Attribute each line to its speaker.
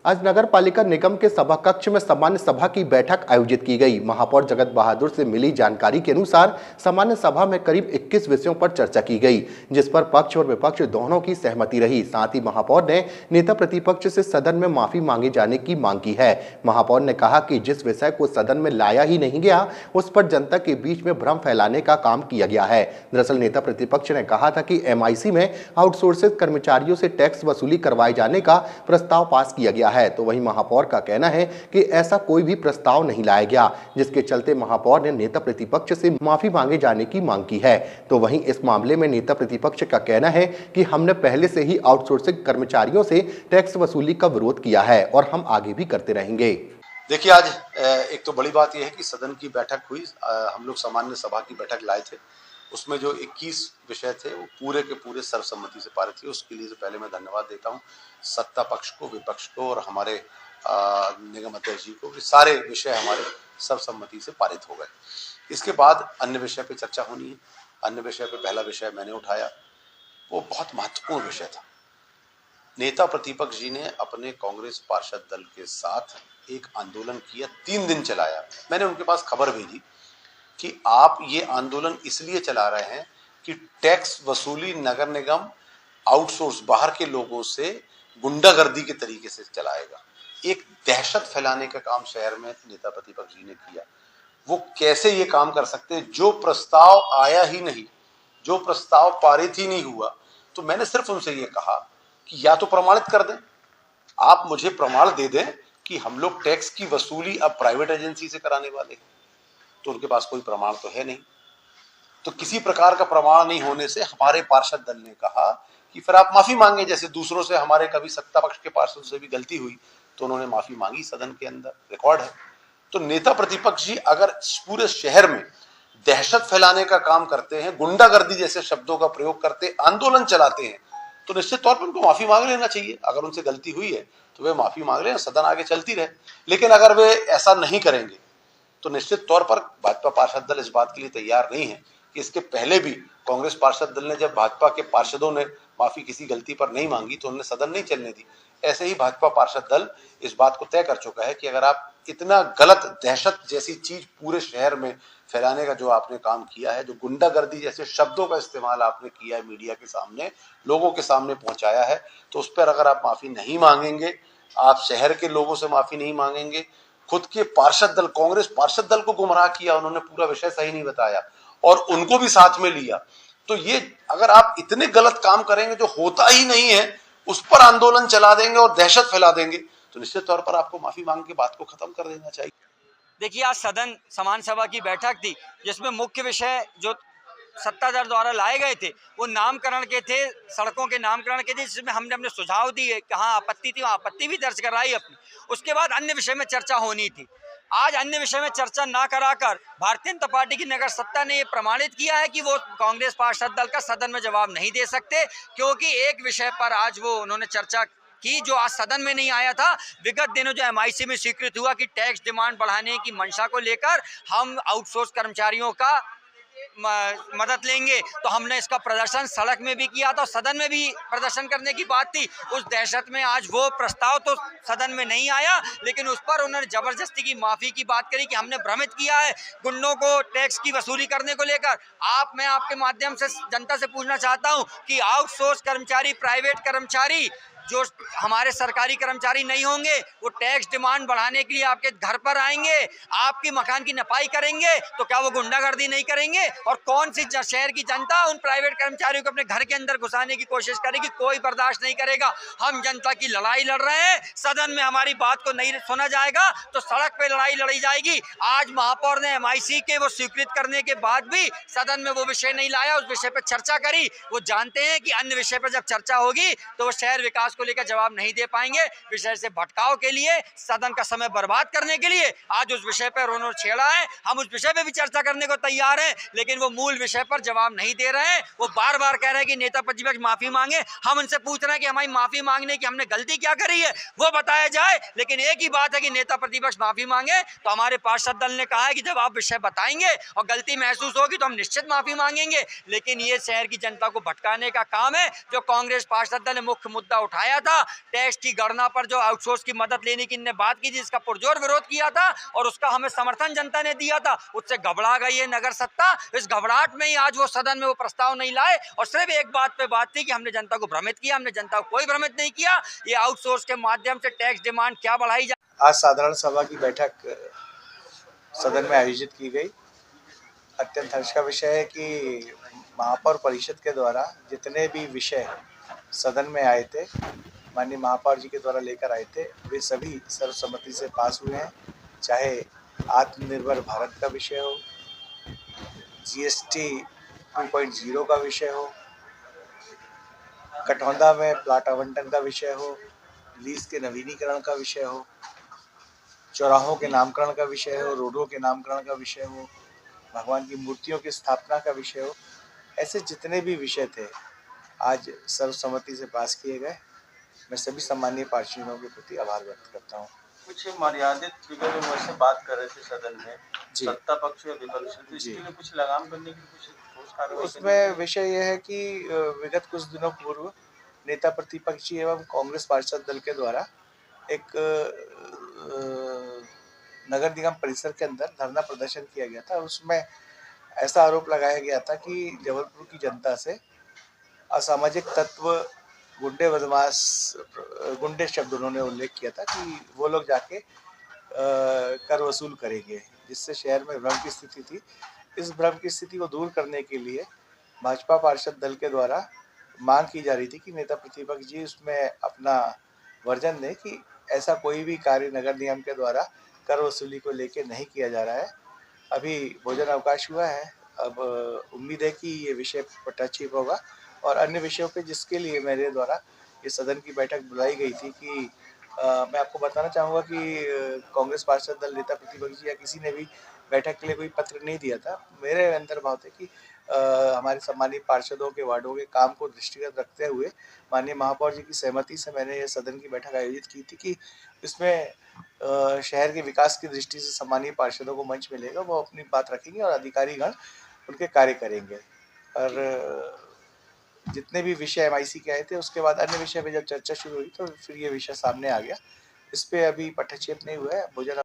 Speaker 1: आज नगर पालिका निगम के सभा कक्ष में सामान्य सभा की बैठक आयोजित की गई। महापौर जगत बहादुर से मिली जानकारी के अनुसार सामान्य सभा में करीब 21 विषयों पर चर्चा की गई, जिस पर पक्ष और विपक्ष दोनों की सहमति रही। साथ ही महापौर ने नेता प्रतिपक्ष से सदन में माफी मांगे जाने की मांग की है। महापौर ने कहा कि जिस विषय को सदन में लाया ही नहीं गया, उस पर जनता के बीच में भ्रम फैलाने का काम किया गया है। दरअसल नेता प्रतिपक्ष ने कहा था कि MIC में आउटसोर्सिंग कर्मचारियों से टैक्स वसूली करवाए जाने का प्रस्ताव पास किया गया है। तो वहीं महापौर का कहना है कि ऐसा कोई भी प्रस्ताव नहीं लाया गया, जिसके चलते महापौर ने नेता प्रतिपक्ष से माफी मांगे जाने की मांग की है। तो वहीं इस मामले में नेता प्रतिपक्ष का कहना है कि हमने पहले से ही आउटसोर्सिंग कर्मचारियों से टैक्स वसूली का विरोध किया है और हम आगे भी करते रहेंगे।
Speaker 2: देखिए, आज एक तो बड़ी बात यह है कि सदन की बैठक हुई। हम लोग सामान्य सभा की बैठक लाए थे, उसमें जो 21 विषय थे वो पूरे के पूरे सर्वसम्मति से पारित हुए। उसके लिए तो पहले मैं धन्यवाद देता हूं सत्ता पक्ष को, विपक्ष को और हमारे निगम अध्यक्ष जी को कि सारे विषय हमारे सर्वसम्मति से पारित हो गए। इसके बाद अन्य विषय पे चर्चा होनी है। अन्य विषय पे पहला विषय मैंने उठाया, वो बहुत महत्वपूर्ण विषय था। नेता प्रतिपक्ष जी ने अपने कांग्रेस पार्षद दल के साथ एक आंदोलन किया, 3 दिन चलाया। मैंने उनके पास खबर भेजी कि आप ये आंदोलन इसलिए चला रहे हैं कि टैक्स वसूली नगर निगम आउटसोर्स बाहर के लोगों से गुंडागर्दी के तरीके से चलाएगा। एक दहशत फैलाने का काम शहर में नेता प्रतिपक्ष जी ने किया। वो कैसे ये काम कर सकते हैं? जो प्रस्ताव आया ही नहीं, जो प्रस्ताव पारित ही नहीं हुआ, तो मैंने सिर्फ उनसे ये कहा कि या तो प्रमाणित कर दें, आप मुझे प्रमाण दे दें कि हम लोग टैक्स की वसूली अब प्राइवेट एजेंसी से कराने वाले हैं। तो उनके पास कोई प्रमाण तो है नहीं। तो किसी प्रकार का प्रमाण नहीं होने से हमारे पार्षद दल ने कहा कि फिर आप माफी मांगे, जैसे दूसरों से हमारे कभी सत्ता पक्ष के पार्षदों से भी गलती हुई तो उन्होंने माफी मांगी, सदन के अंदर रिकॉर्ड है। तो नेता प्रतिपक्ष जी अगर पूरे शहर में दहशत फैलाने का काम करते हैं, गुंडागर्दी जैसे शब्दों का प्रयोग करते, आंदोलन चलाते हैं, तो निश्चित तौर पर उनको माफी मांग लेना चाहिए। अगर उनसे गलती हुई है तो वे माफी मांग लें, सदन आगे चलती रहे। लेकिन अगर वे ऐसा नहीं करेंगे तो निश्चित तौर पर भाजपा पार्षद दल इस बात के लिए तैयार नहीं है कि इसके पहले भी कांग्रेस पार्षद दल ने जब भाजपा के पार्षदों ने माफी किसी गलती पर नहीं मांगी तो उन्होंने सदन नहीं चलने दी। ऐसे ही भाजपा पार्षद दल इस बात को तय कर चुका है कि अगर आप इतना गलत दहशत जैसी चीज पूरे शहर में फैलाने का जो आपने काम किया है, जो गुंडागर्दी जैसे शब्दों का इस्तेमाल आपने किया है, मीडिया के सामने, लोगों के सामने पहुंचाया है, तो उस पर अगर आप माफी नहीं मांगेंगे, आप शहर के लोगों से माफी नहीं मांगेंगे, खुद के पार्षद दल, कांग्रेस पार्षद दल को गुमराह किया, उन्होंने पूरा विषय सही नहीं बताया और उनको भी साथ में लिया, तो ये अगर आप इतने गलत काम करेंगे जो होता ही नहीं है, उस पर आंदोलन चला देंगे और दहशत फैला देंगे, तो निश्चित तौर पर आपको माफी मांग के बात को खत्म कर देना चाहिए।
Speaker 3: देखिए, आज सदन समान सभा की बैठक थी, जिसमें मुख्य विषय जो सत्ताधार द्वारा लाए गए थे वो नामकरण के थे, सड़कों के नामकरण के थे, जिसमें हमने अपने सुझाव दिए, कहाँ आपत्ति थी वहाँ आपत्ति भी दर्ज कराई अपनी। उसके बाद अन्य विषय में चर्चा होनी थी। आज अन्य विषय में चर्चा ना कराकर भारतीय जनता पार्टी की नगर सत्ता ने ये प्रमाणित किया है कि वो कांग्रेस पार्षद दल का सदन में जवाब नहीं दे सकते, क्योंकि एक विषय पर आज वो उन्होंने चर्चा की जो आज सदन में नहीं आया था। विगत दिनों जो MIC में स्वीकृत हुआ कि टैक्स डिमांड बढ़ाने की मंशा को लेकर हम आउटसोर्स कर्मचारियों का मदद लेंगे, तो हमने इसका प्रदर्शन सड़क में भी किया था, सदन में भी प्रदर्शन करने की बात थी। उस दहशत में आज वो प्रस्ताव तो सदन में नहीं आया, लेकिन उस पर उन्होंने जबरदस्ती की माफी की बात करी कि हमने भ्रमित किया है गुंडों को टैक्स की वसूली करने को लेकर। मैं आपके माध्यम से जनता से पूछना चाहता हूं कि आउटसोर्स कर्मचारी, प्राइवेट कर्मचारी जो हमारे सरकारी कर्मचारी नहीं होंगे, वो टैक्स डिमांड बढ़ाने के लिए आपके घर पर आएंगे, आपकी मकान की नपाई करेंगे, तो क्या वो गुंडागर्दी नहीं करेंगे? और कौन सी शहर की जनता उन प्राइवेट कर्मचारियों को अपने घर के अंदर घुसाने की कोशिश करेगी? कोई बर्दाश्त नहीं करेगा। हम जनता की लड़ाई लड़ रहे हैं, सदन में हमारी बात को नहीं सुना जाएगा तो सड़क पे लड़ाई लड़ी जाएगी। आज महापौर ने MIC के वो स्वीकृत करने के बाद भी सदन में वो विषय नहीं लाया, उस विषय पर चर्चा करी। वो जानते हैं कि अन्य विषय पर जब चर्चा होगी तो वो शहर विकास को लेकर जवाब नहीं दे पाएंगे। विषय से भटकाव के लिए, सदन का समय बर्बाद करने के लिए आज उस विषय पर उन्होंने छेड़ा है। हम उस विषय पे भी चर्चा करने को तैयार हैं, लेकिन वो मूल विषय पर जवाब नहीं दे रहे हैं। वो बार बार कह रहे हैं कि नेता प्रतिपक्ष माफी मांगे। हम उनसे पूछ रहे हैं कि हमारी माफी मांगने की हमने गलती क्या करी है, वो बताया जाए। लेकिन एक ही बात है कि नेता प्रतिपक्ष माफी मांगे, तो हमारे पार्षद दल ने कहा है कि जब आप विषय बताएंगे और गलती महसूस होगी तो हम निश्चित माफी मांगेंगे। लेकिन ये शहर की जनता को भटकाने का काम है। जो कांग्रेस पार्षद दल ने मुख्य मुद्दा उठाया था, टैक्स की गणना पर जो आउटसोर्स की मदद लेने की इन्होंने बात की थी, जिसका पुरजोर विरोध किया था और उसका हमें समर्थन जनता ने दिया था, उससे घबरा गई है नगर सत्ता। इस घबराहट में ही आज वो सदन में वो प्रस्ताव नहीं लाए और सिर्फ एक बात पे बात थी कि हमने जनता को भ्रमित किया। हमने जनता को कोई भ्रमित नहीं किया। ये आउटसोर्स के माध्यम से टैक्स डिमांड क्या बढ़ाई जाए।
Speaker 4: आज साधारण सभा की बैठक सदन में आयोजित की गई। अत्यंत हर्ष का विषय है कि महापौर परिषद के द्वारा जितने भी विषय सदन में आए थे, माननीय महापौर जी के द्वारा लेकर आए थे, वे सभी सर्वसम्मति से पास हुए हैं। चाहे आत्मनिर्भर भारत का विषय हो, जीएसटी 2.0 का विषय हो, कटौंधा में प्लाट आवंटन का विषय हो, लीज के नवीनीकरण का विषय हो, चौराहों के नामकरण का विषय हो, रोडों के नामकरण का विषय हो, भगवान की मूर्तियों की स्थापना का विषय हो, ऐसे जितने भी विषय थे आज सर्वसम्मति से पास किए गए। मैं सभी सम्मानीय पार्षदों के प्रति आभार व्यक्त करता हूँ।
Speaker 5: कुछ मर्यादित विगत में मुझसे बात कर रहे थे सदन में,
Speaker 4: जी।
Speaker 5: सत्ता पक्ष या विपक्ष, तो इसके लिए कुछ लगाम करने की कुछ ठोस कार्रवाई
Speaker 4: उसमें विषय यह है कि विगत कुछ दिनों पूर्व नेता प्रतिपक्षी एवं कांग्रेस पार्षद दल के द्वारा एक नगर निगम परिसर के अंदर धरना प्रदर्शन किया गया था। उसमें ऐसा आरोप लगाया गया था कि जबलपुर की जनता से असामाजिक तत्व, गुंडे बदमाश, गुंडे शब्द उन्होंने उल्लेख किया था कि वो लोग जाके कर वसूल करेंगे, जिससे शहर में भ्रम की स्थिति थी। इस भ्रम की स्थिति को दूर करने के लिए भाजपा पार्षद दल के द्वारा मांग की जा रही थी कि नेता प्रतिपक्ष जी उसमें अपना वर्जन दें कि ऐसा कोई भी कार्य नगर निगम के द्वारा कर वसूली को लेके नहीं किया जा रहा है। अभी भोजन अवकाश हुआ है, अब उम्मीद है कि ये विषय पटाक्षेप होगा और अन्य विषयों पे जिसके लिए मेरे द्वारा ये सदन की बैठक बुलाई गई थी कि मैं आपको बताना चाहूँगा कि कांग्रेस पार्षद दल, नेता प्रतिपक्ष या किसी ने भी बैठक के लिए कोई पत्र नहीं दिया था। मेरे अंदर भाव थे कि हमारे सम्मानित पार्षदों के वार्डों के काम को दृष्टिगत रखते हुए माननीय महापौर जी की सहमति से मैंने ये सदन की बैठक आयोजित की थी कि इसमें शहर के विकास की दृष्टि से सम्मानीय पार्षदों को मंच मिलेगा, वो अपनी बात रखेंगे और अधिकारीगण उनके कार्य करेंगे। और जितने भी विषय एमआईसी के आए थे उसके बाद अन्य विषय पे जब चर्चा शुरू हुई तो फिर ये विषय सामने आ गया। इस पे अभी पटक्षेप नहीं हुआ है। भोजन